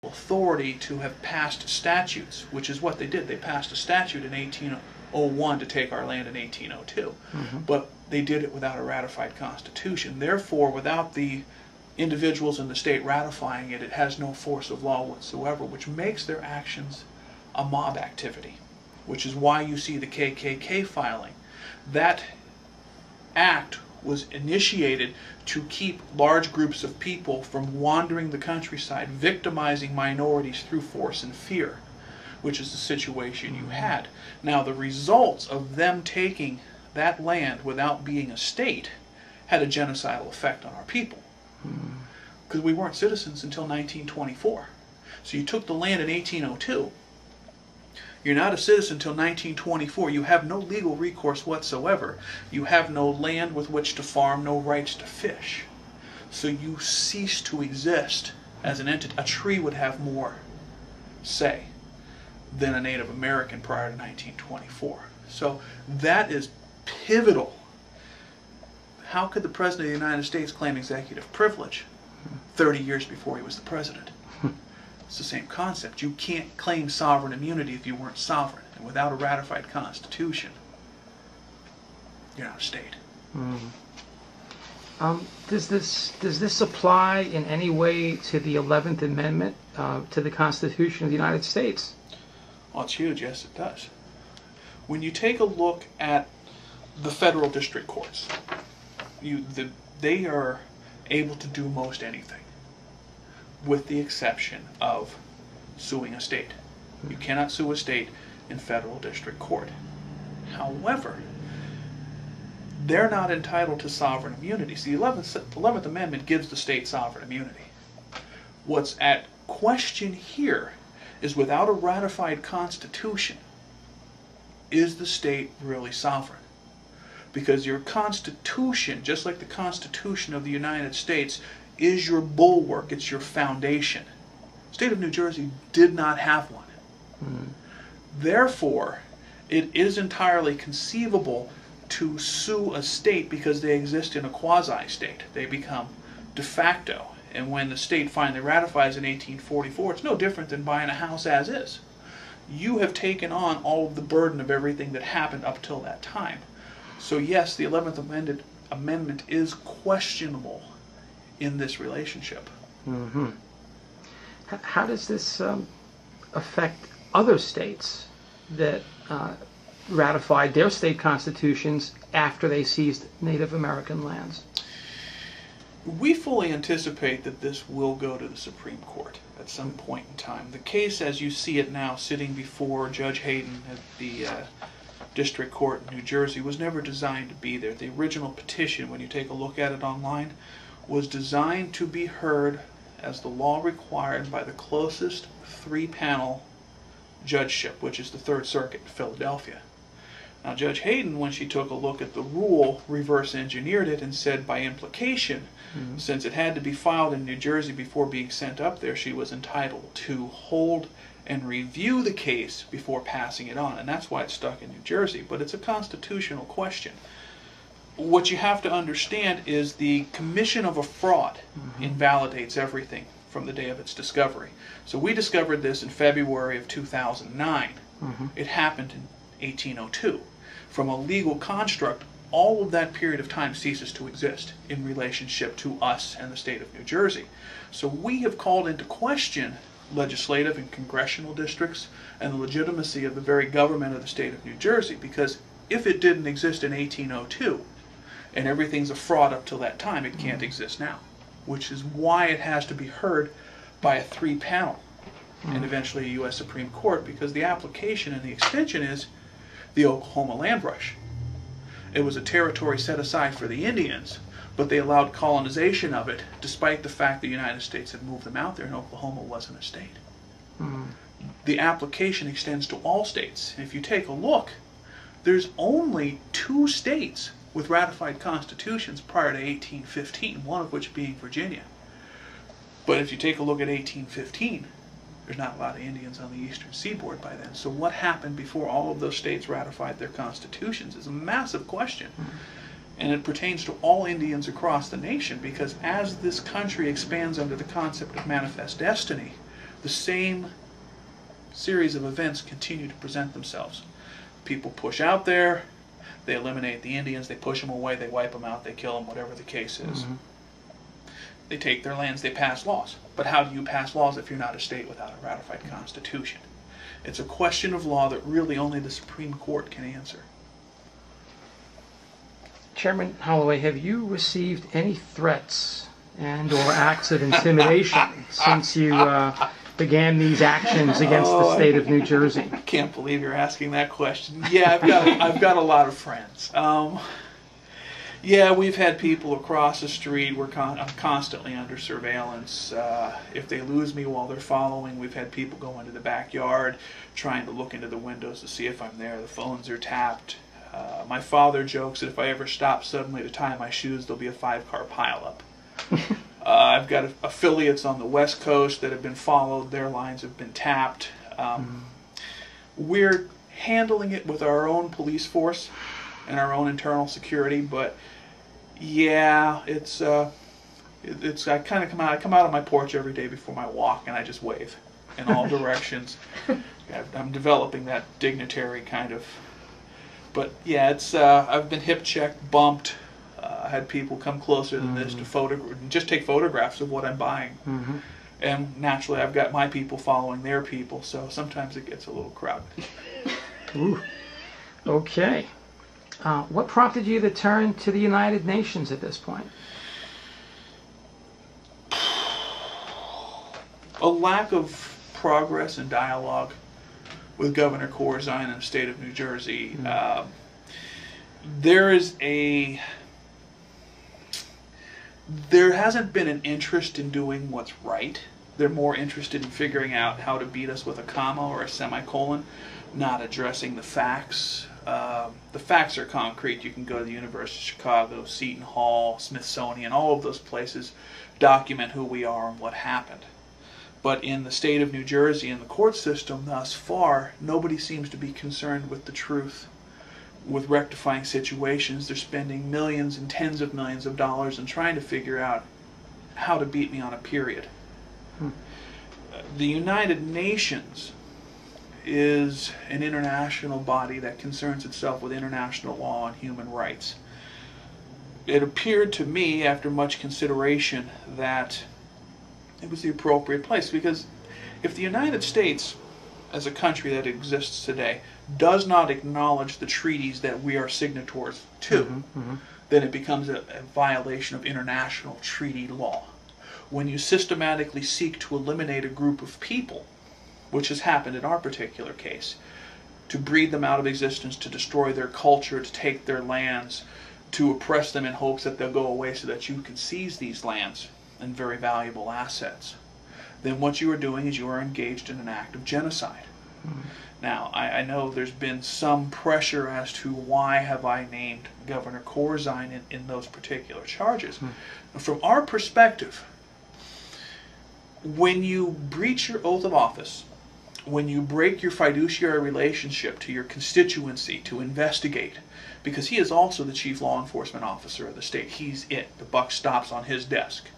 authority to have passed statutes, which is what they did. They passed a statute in 1801 to take our land in 1802. But they did it without a ratified constitution. Therefore, without the individuals in the state ratifying it, it has no force of law whatsoever, which makes their actions a mob activity, which is why you see the KKK filing. That act was initiated to keep large groups of people from wandering the countryside, victimizing minorities through force and fear, which is the situation you had. Now, the results of them taking that land without being a state had a genocidal effect on our people, because we weren't citizens until 1924. So you took the land in 1802. You're not a citizen until 1924. You have no legal recourse whatsoever. You have no land with which to farm, no rights to fish. So you cease to exist as an entity. A tree would have more say than a Native American prior to 1924. So that is pivotal. How could the President of the United States claim executive privilege 30 years before he was the President? It's the same concept. You can't claim sovereign immunity if you weren't sovereign. And without a ratified constitution, you're not a state. Does this apply in any way to the 11th Amendment to the Constitution of the United States? Well, it's huge. Yes, it does. When you take a look at the federal district courts, they are able to do most anything, with the exception of suing a state. You cannot sue a state in federal district court. However, they're not entitled to sovereign immunity. See, the 11th Amendment gives the state sovereign immunity. What's at question here is, without a ratified constitution, is the state really sovereign? Because your constitution, just like the Constitution of the United States, is your bulwark, it's your foundation. The state of New Jersey did not have one. Therefore, it is entirely conceivable to sue a state because they exist in a quasi-state. They become de facto. And when the state finally ratifies in 1844, it's no different than buying a house as is. You have taken on all of the burden of everything that happened up till that time. So yes, the 11th Amendment is questionable in this relationship. How does this affect other states that ratified their state constitutions after they seized Native American lands? We fully anticipate that this will go to the Supreme Court at some point in time. The case, as you see it now, sitting before Judge Hayden at the District Court in New Jersey, was never designed to be there. The original petition, when you take a look at it online, was designed to be heard as the law required by the closest three-panel judgeship, which is the Third Circuit in Philadelphia. Now, Judge Hayden, when she took a look at the rule, reverse-engineered it and said, by implication, since it had to be filed in New Jersey before being sent up there, she was entitled to hold and review the case before passing it on. And that's why it's stuck in New Jersey. But it's a constitutional question. What you have to understand is the commission of a fraud invalidates everything from the day of its discovery. So we discovered this in February of 2009. It happened in 1802. From a legal construct, all of that period of time ceases to exist in relationship to us and the state of New Jersey. So we have called into question legislative and congressional districts and the legitimacy of the very government of the state of New Jersey, because if it didn't exist in 1802 and everything's a fraud up till that time, it can't exist now, which is why it has to be heard by a three-panel and eventually a U.S. Supreme Court, because the application and the extension is the Oklahoma land rush. It was a territory set aside for the Indians, but they allowed colonization of it despite the fact the United States had moved them out there and Oklahoma wasn't a state. The application extends to all states. And if you take a look, there's only 2 states with ratified constitutions prior to 1815, one of which being Virginia. But if you take a look at 1815, there's not a lot of Indians on the eastern seaboard by then. So what happened before all of those states ratified their constitutions is a massive question. And it pertains to all Indians across the nation, because as this country expands under the concept of manifest destiny, the same series of events continue to present themselves. People push out there, they eliminate the Indians, they push them away, they wipe them out, they kill them, whatever the case is. They take their lands, they pass laws. But how do you pass laws if you're not a state without a ratified constitution? It's a question of law that really only the Supreme Court can answer. Chairman Holloway, have you received any threats and or acts of intimidation since you began these actions against the state of New Jersey? I can't believe you're asking that question. Yeah, I've got a lot of friends. Yeah, we've had people across the street. I'm constantly under surveillance. If they lose me while they're following, we've had people go into the backyard trying to look into the windows to see if I'm there. The phones are tapped. My father jokes that if I ever stop suddenly to tie my shoes, there'll be a 5-car pileup. I've got affiliates on the West Coast that have been followed. Their lines have been tapped. We're handling it with our own police force and our own internal security, but yeah, I kind of come out of my porch every day before my walk, and I just wave in all directions. I'm developing that dignitary kind of. But yeah, I've been hip checked, bumped. I had people come closer than this to just take photographs of what I'm buying. And naturally, I've got my people following their people, so sometimes it gets a little crowded. Ooh. Okay. What prompted you to turn to the United Nations at this point? A lack of progress and dialogue with Governor Corzine in the state of New Jersey. There hasn't been an interest in doing what's right. They're more interested in figuring out how to beat us with a comma or a semicolon, not addressing the facts. The facts are concrete. You can go to the University of Chicago, Seton Hall, Smithsonian, all of those places document who we are and what happened. But in the state of New Jersey, in the court system thus far, nobody seems to be concerned with the truth, with rectifying situations. They're spending millions and tens of millions of dollars and trying to figure out how to beat me on a period. The United Nations is an international body that concerns itself with international law and human rights. It appeared to me, after much consideration, that it was the appropriate place, because if the United States, as a country that exists today, does not acknowledge the treaties that we are signatories to, then it becomes a violation of international treaty law. When you systematically seek to eliminate a group of people, which has happened in our particular case, to breed them out of existence, to destroy their culture, to take their lands, to oppress them in hopes that they'll go away so that you can seize these lands and very valuable assets, then what you are doing is you are engaged in an act of genocide. Now, I know there's been some pressure as to why have I named Governor Corzine in those particular charges. From our perspective, when you breach your oath of office, when you break your fiduciary relationship to your constituency to investigate, because he is also the chief law enforcement officer of the state, he's it, the buck stops on his desk.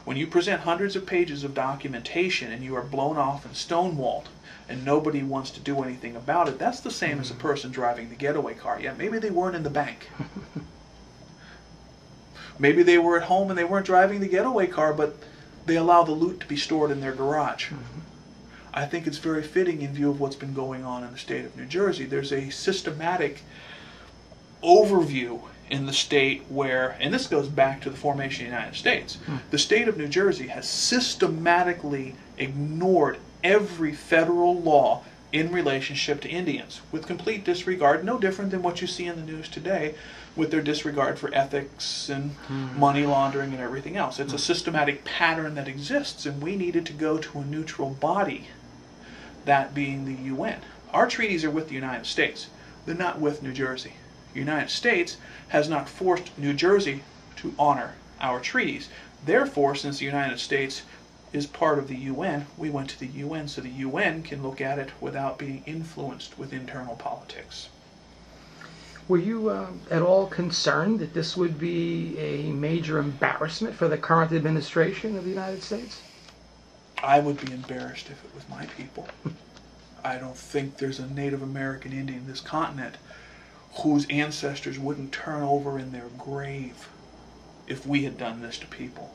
When you present hundreds of pages of documentation and you are blown off and stonewalled and nobody wants to do anything about it, that's the same as a person driving the getaway car. Yeah, maybe they weren't in the bank. Maybe they were at home and they weren't driving the getaway car, but they allow the loot to be stored in their garage. I think it's very fitting in view of what's been going on in the state of New Jersey. There's a systematic overview in the state where, and this goes back to the formation of the United States, the state of New Jersey has systematically ignored every federal law in relationship to Indians, with complete disregard, no different than what you see in the news today with their disregard for ethics and money laundering and everything else. It's a systematic pattern that exists, and we needed to go to a neutral body, that being the UN. Our treaties are with the United States. They're not with New Jersey. The United States has not forced New Jersey to honor our treaties. Therefore, since the United States is part of the UN, we went to the UN so the UN can look at it without being influenced with internal politics. Were you at all concerned that this would be a major embarrassment for the current administration of the United States? I would be embarrassed if it was my people. I don't think there's a Native American Indian in this continent whose ancestors wouldn't turn over in their grave if we had done this to people.